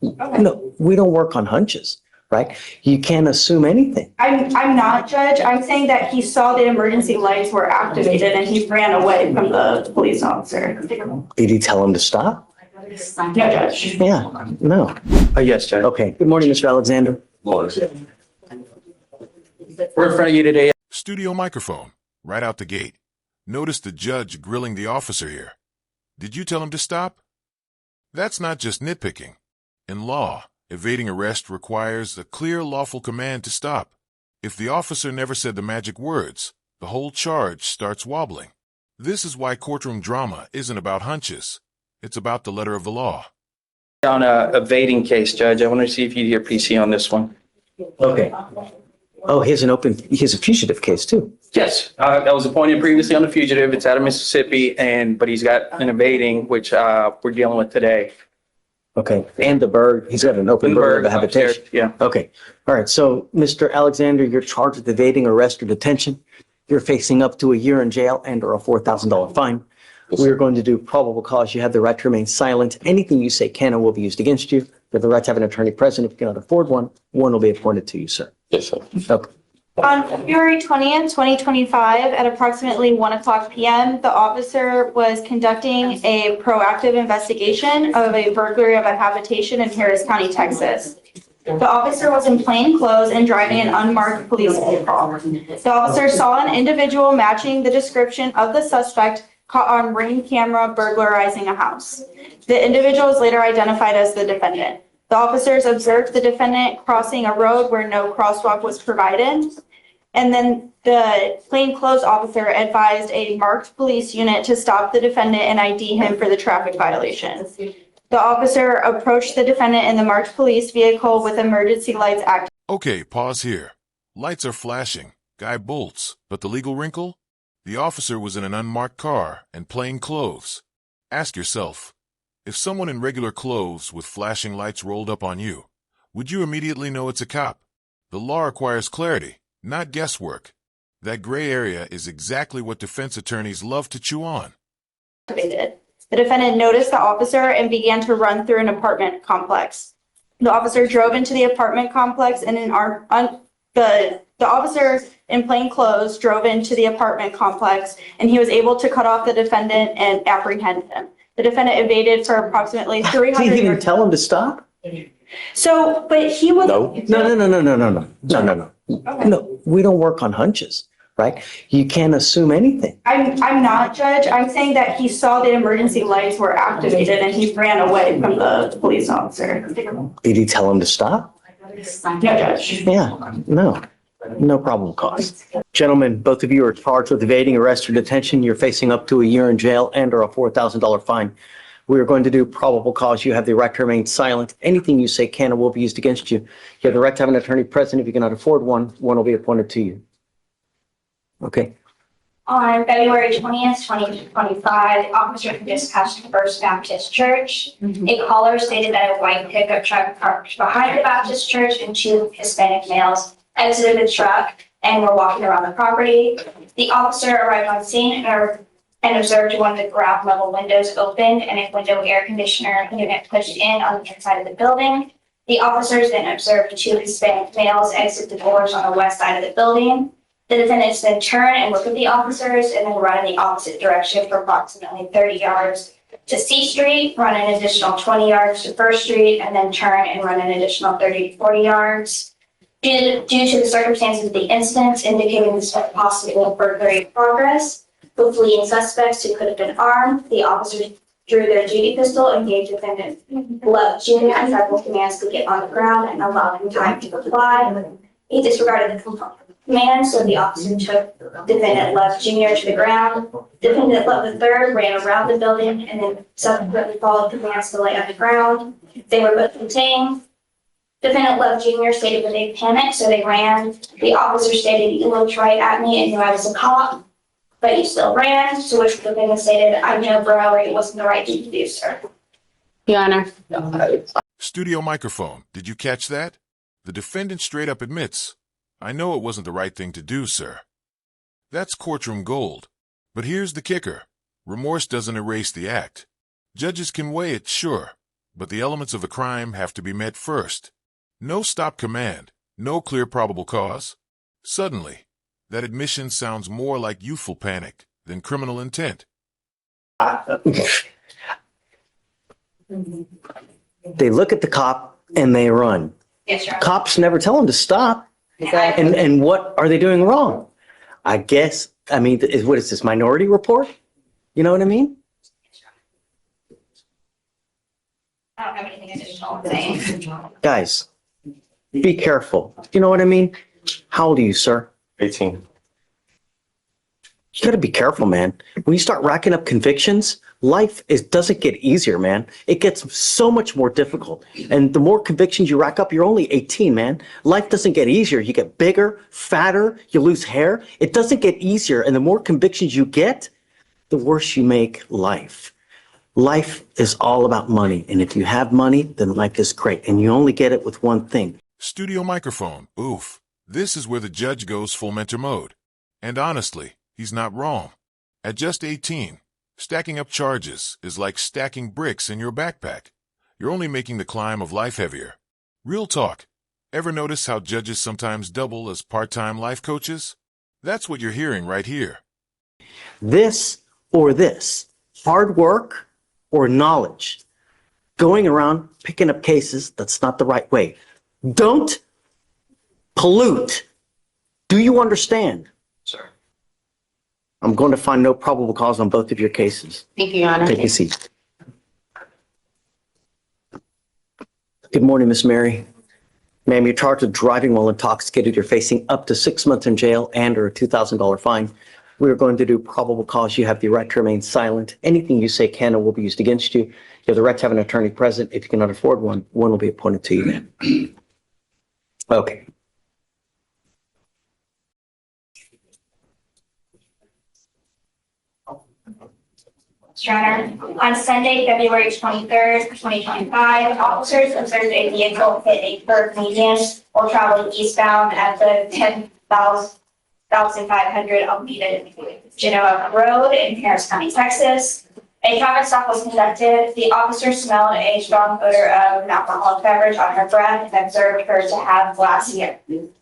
No, we don't work on hunches, right? You can't assume anything. I'm not, Judge. I'm saying that he saw the emergency lights were activated and he ran away from the police officer. Did he tell him to stop? No, Judge. Yeah, no. Yes, Judge. Okay, good morning, Mr. Alexander. We're in front of you today. Studio microphone, right out the gate. Notice the judge grilling the officer here. Did you tell him to stop? That's not just nitpicking. In law, evading arrest requires a clear lawful command to stop. If the officer never said the magic words, the whole charge starts wobbling. This is why courtroom drama isn't about hunches. It's about the letter of the law. On a evading case, Judge, I want to see if you'd hear PC on this one. Okay. Oh, he has a fugitive case too. Yes, I was appointed previously on the fugitive. It's out of Mississippi, but he's got an evading, which we're dealing with today. Okay, and he's got an open burglary of habitation. Yeah. Okay, all right, so Mr. Alexander, you're charged with evading arrest or detention. You're facing up to a year in jail and or a $4,000 fine. We're going to do probable cause. You have the right to remain silent. Anything you say can and will be used against you. You have the right to have an attorney present. If you cannot afford one will be appointed to you, sir. Yes, sir. Okay. On February 20th, 2025, at approximately 1:00 p.m., the officer was conducting a proactive investigation of a burglary of a habitation in Harris County, Texas. The officer was in plain clothes and driving an unmarked police vehicle. The officer saw an individual matching the description of the suspect caught on ring camera burglarizing a house. The individual is later identified as the defendant. The officers observed the defendant crossing a road where no crosswalk was provided. And then the plainclothes officer advised a marked police unit to stop the defendant and ID him for the traffic violation. The officer approached the defendant in the marked police vehicle with emergency lights active. Okay, pause here. Lights are flashing. Guy bolts. But the legal wrinkle? The officer was in an unmarked car and plain clothes. Ask yourself, if someone in regular clothes with flashing lights rolled up on you, would you immediately know it's a cop? The law requires clarity, not guesswork. That gray area is exactly what defense attorneys love to chew on. The defendant noticed the officer and began to run through an apartment complex. The officer drove into the apartment complex and the officer in plain clothes drove into the apartment complex and he was able to cut off the defendant and apprehend him. The defendant evaded for approximately 300 Did he even yards. tell him to stop? So, but he was. No, we don't work on hunches, right? You can't assume anything. I'm not, Judge. I'm saying that he saw the emergency lights were activated and he ran away from the police officer. Did he tell him to stop? No, Judge. Yeah, no probable cause. Gentlemen, both of you are charged with evading arrest or detention. You're facing up to a year in jail and or a $4,000 fine. We are going to do probable cause. You have the right to remain silent. Anything you say can and will be used against you. You have the right to have an attorney present. If you cannot afford one will be appointed to you. Okay. On February 20th, 2025, the officer dispatched the First Baptist Church. A caller stated that a white pickup truck parked behind the Baptist Church and two Hispanic males exited the truck and were walking around the property. The officer arrived on scene and observed one of the ground level windows open and a window air conditioner unit pushed in on the inside of the building. The officers then observed two Hispanic males exit the doors on the west side of the building. The defendants then turn and look at the officers and then run in the opposite direction for approximately 30 yards to C Street, run an additional 20 yards to First Street, and then turn and run an additional 30 to 40 yards. Due to the circumstances of the incidents indicating this was possible burglary in progress, with fleeing suspects who could have been armed, the officers drew their duty pistol and gave defendant Love Jr. several commands to get on the ground and allow him time to comply. He disregarded the command, so the officer took defendant Love Jr. to the ground. Defendant Love III ran around the building and then subsequently followed commands to lay on the ground. They were both contained. Defendant Love Jr. stated that they panicked, so they ran. The officer stated, "You looked right at me and knew I was a cop, but you still ran," to which the defendant stated, "I know, bro, it wasn't the right thing to do, sir." Your Honor. Studio microphone, did you catch that? The defendant straight up admits, "I know it wasn't the right thing to do, sir." That's courtroom gold. But here's the kicker. Remorse doesn't erase the act. Judges can weigh it, sure, but the elements of the crime have to be met first. No stop command, no clear probable cause. Suddenly, that admission sounds more like youthful panic than criminal intent. They look at the cop and they run. Yes, Your Honor. Cops never tell them to stop. And what are they doing wrong? I guess, I mean, what is this, Minority Report? You know what I mean? I don't have anything additional to say. Guys, be careful. You know what I mean? How old are you, sir? 18. You gotta be careful, man. When you start racking up convictions, life doesn't get easier, man. It gets so much more difficult. And the more convictions you rack up, you're only 18, man. Life doesn't get easier. You get bigger, fatter, you lose hair. It doesn't get easier. And the more convictions you get, the worse you make life. Life is all about money. And if you have money, then life is great. And you only get it with one thing. Studio microphone, oof. This is where the judge goes full mentor mode. And honestly, he's not wrong. At just 18, stacking up charges is like stacking bricks in your backpack. You're only making the climb of life heavier. Real talk. Ever notice how judges sometimes double as part-time life coaches? That's what you're hearing right here. This or this. Hard work or knowledge. Going around picking up cases, that's not the right way. Don't pollute. Do you understand? Sir. I'm going to find no probable cause on both of your cases. Thank you, Your Honor. Take a seat. Good morning, Miss Mary. Ma'am, you're charged with driving while intoxicated. You're facing up to 6 months in jail and or a $2,000 fine. We are going to do probable cause. You have the right to remain silent. Anything you say can or will be used against you. You have the right to have an attorney present. If you cannot afford one, one will be appointed to you, ma'am. Okay. Your Honor, on Sunday, February 23rd, 2025, officers observed a vehicle hit a curb median while traveling eastbound at the 10,500 Almeda Genoa Road in Harris County, Texas. A traffic stop was conducted. The officer smelled a strong odor of an alcoholic beverage on her breath and observed her to have glassy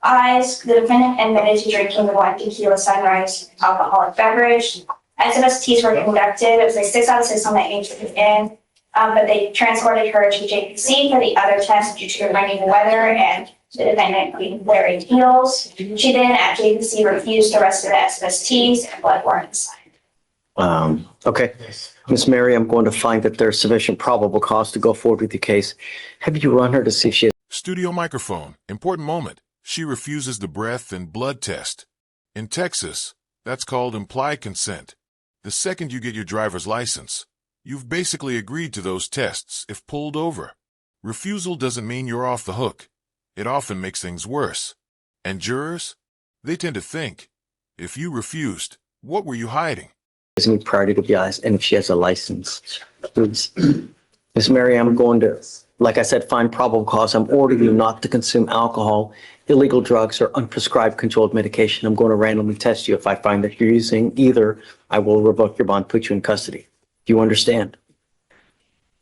eyes. The defendant admitted to drinking the 1 tequila sunrise alcoholic beverage. SMSTs were conducted. It was a 6 out of 6 on the H but they transported her to JPC for the other test due to the rainy weather and the defendant being wearing heels. She then at JPC refused the rest of the SMSTs and blood warrants. Okay. Miss Mary, I'm going to find that there's sufficient probable cause to go forward with the case. Have you run her to see if she has... Studio microphone, important moment. She refuses the breath and blood test. In Texas, that's called implied consent. The second you get your driver's license, you've basically agreed to those tests if pulled over. Refusal doesn't mean you're off the hook. It often makes things worse. And jurors? They tend to think, if you refused, what were you hiding? any priority to be eyes and if she has a license, please. Miss Mary, I'm going to, like I said, find probable cause. I'm ordering you not to consume alcohol, illegal drugs, or unprescribed controlled medication. I'm going to randomly test you. If I find that you're using either, I will revoke your bond, put you in custody. Do you understand?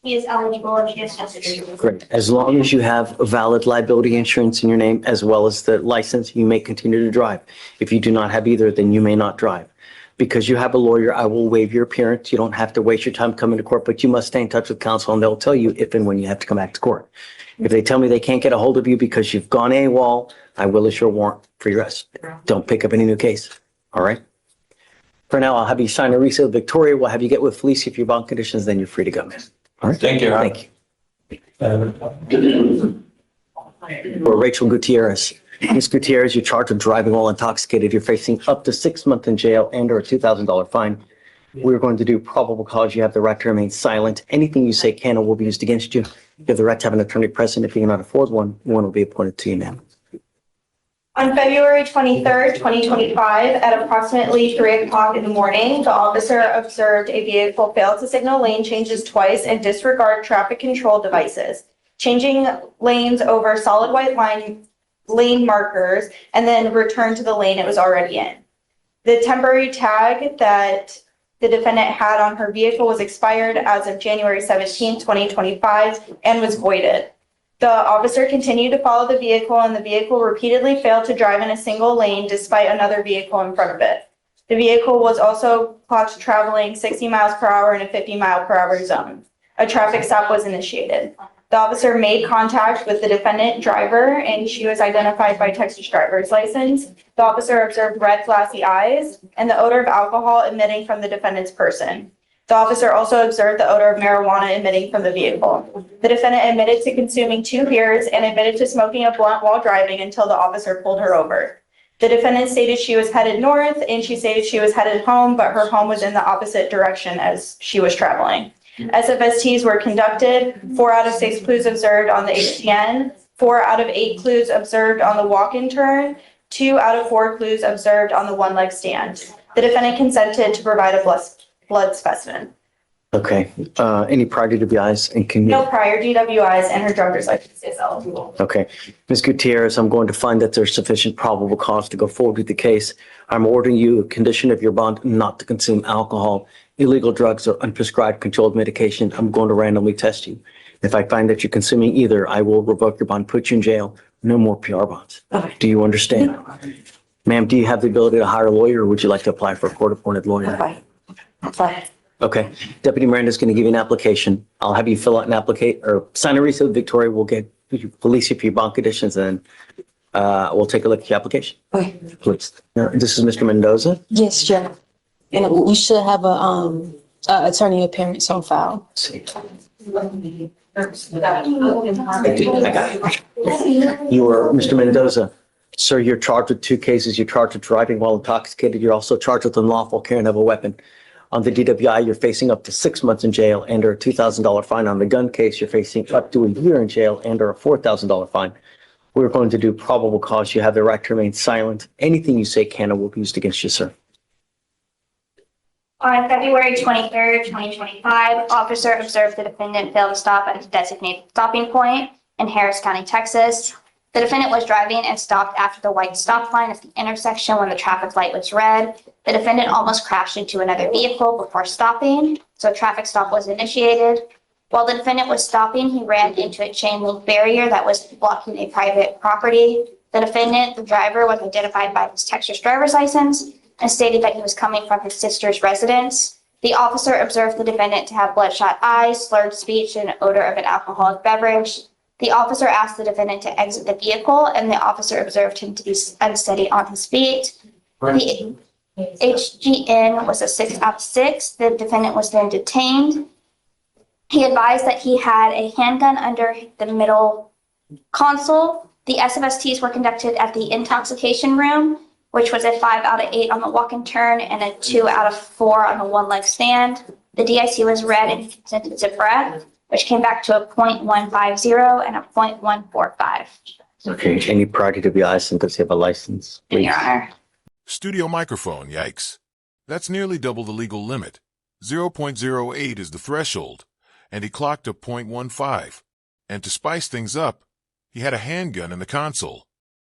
He is eligible if he is necessary. Great. As long as you have a valid liability insurance in your name, as well as the license, you may continue to drive. If you do not have either, then you may not drive. Because you have a lawyer, I will waive your appearance. You don't have to waste your time coming to court, but you must stay in touch with counsel and they'll tell you if and when you have to come back to court. If they tell me they can't get a hold of you because you've gone AWOL, I will issue a warrant for your arrest. Don't pick up any new case. All right? For now, I'll have you sign a resale. Victoria will have you get with Felicia if your bond conditions, then you're free to go. All right? Thank you. Thank you. Or Rachel Gutierrez. Ms. Gutierrez, you're charged with driving while intoxicated. You're facing up to 6 months in jail and or a $2,000 fine. We're going to do probable cause. You have the right to remain silent. Anything you say can or will be used against you. You have the right to have an attorney present. If you cannot afford one, one will be appointed to you, ma'am. On February 23rd, 2025, at approximately 3 o'clock in the morning, the officer observed a vehicle fail to signal lane changes twice and disregard traffic control devices, changing lanes over solid white lane markers, and then return to the lane it was already in. The temporary tag that the defendant had on her vehicle was expired as of January 17, 2025, and was voided. The officer continued to follow the vehicle, and the vehicle repeatedly failed to drive in a single lane despite another vehicle in front of it. The vehicle was also clocked traveling 60 miles per hour in a 50-mile-per-hour zone. A traffic stop was initiated. The officer made contact with the defendant driver, and she was identified by Texas driver's license. The officer observed red, glassy eyes and the odor of alcohol emitting from the defendant's person. The officer also observed the odor of marijuana emitting from the vehicle. The defendant admitted to consuming 2 beers and admitted to smoking a blunt while driving until the officer pulled her over. The defendant stated she was headed north, and she stated she was headed home, but her home was in the opposite direction as she was traveling. SFSTs were conducted. 4 out of 6 clues observed on the HTN, 4 out of 8 clues observed on the walk-in turn, 2 out of 4 clues observed on the one-leg stand. The defendant consented to provide a blood specimen. Okay. Any prior DWIs and can you? No prior DWIs, and her driver's license is eligible. Okay. Ms. Gutierrez, I'm going to find that there's sufficient probable cause to go forward with the case. I'm ordering you a condition of your bond not to consume alcohol, illegal drugs, or unprescribed controlled medication. I'm going to randomly test you. If I find that you're consuming either, I will revoke your bond, put you in jail. No more PR bonds. Okay. Do you understand? Ma'am, do you have the ability to hire a lawyer, or would you like to apply for a court-appointed lawyer? Fine. Okay. Deputy Miranda is going to give you an application. I'll have you fill out an application or sign a receipt. Victoria will get police you for your bond conditions, and then we'll take a look at your application. Okay. Please. Now, this is Mr. Mendoza. Yes, Joe. And we should have a attorney appearance on file. Let's see. I got it. You are Mr. Mendoza. Sir, you're charged with 2 cases. You're charged with driving while intoxicated. You're also charged with unlawful carrying of a weapon. On the DWI, you're facing up to 6 months in jail and or a $2,000 fine. On the gun case, you're facing up to a year in jail and or a $4,000 fine. We're going to do probable cause. You have the right to remain silent. Anything you say can or will be used against you, sir. On February 23rd, 2025, officer observed the defendant failed to stop at his designated stopping point in Harris County, Texas. The defendant was driving and stopped after the white stop line at the intersection when the traffic light was red. The defendant almost crashed into another vehicle before stopping, so a traffic stop was initiated. While the defendant was stopping, he ran into a chain link barrier that was blocking a private property. The defendant, the driver, was identified by his Texas driver's license and stated that he was coming from his sister's residence. The officer observed the defendant to have bloodshot eyes, slurred speech, and odor of an alcoholic beverage. The officer asked the defendant to exit the vehicle, and the officer observed him to be unsteady on his feet. The HGN was a 6 out of 6. The defendant was then detained. He advised that he had a handgun under the middle console. The SFSTs were conducted at the intoxication room, which was a 5 out of 8 on the walk-in turn and a 2 out of 4 on the one-leg stand. The DIC was read and he consented to breath, which came back to a .150 and a .145. Okay. Any prior DWIs and does he have a license? Your Honor. Studio microphone, yikes. That's nearly double the legal limit. 0.08 is the threshold, and he clocked a .15. And to spice things up, he had a handgun in the console.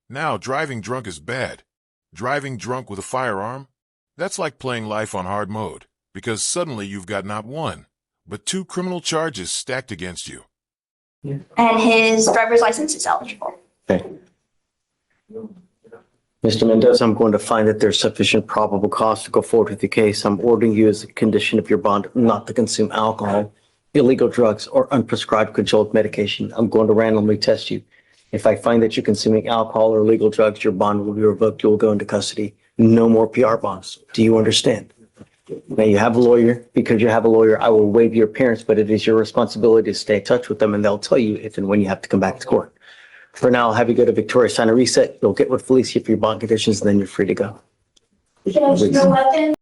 Now, driving drunk is bad. Driving drunk with a firearm? That's like playing life on hard mode, because suddenly you've got not 1, but 2 criminal charges stacked against you. And his driver's license is eligible. Okay. Mr. Mendoza, I'm going to find that there's sufficient probable cause to go forward with the case. I'm ordering you as a condition of your bond not to consume alcohol, illegal drugs, or unprescribed controlled medication. I'm going to randomly test you. If I find that you're consuming alcohol or illegal drugs, your bond will be revoked. You will go into custody. No more PR bonds. Do you understand? Now, you have a lawyer. Because you have a lawyer, I will waive your appearance, but it is your responsibility to stay in touch with them, and they'll tell you if and when you have to come back to court. For now, I'll have you go to Victoria, sign a reset. You'll get with Felicia for your bond conditions, and then you're free to go. No weapon.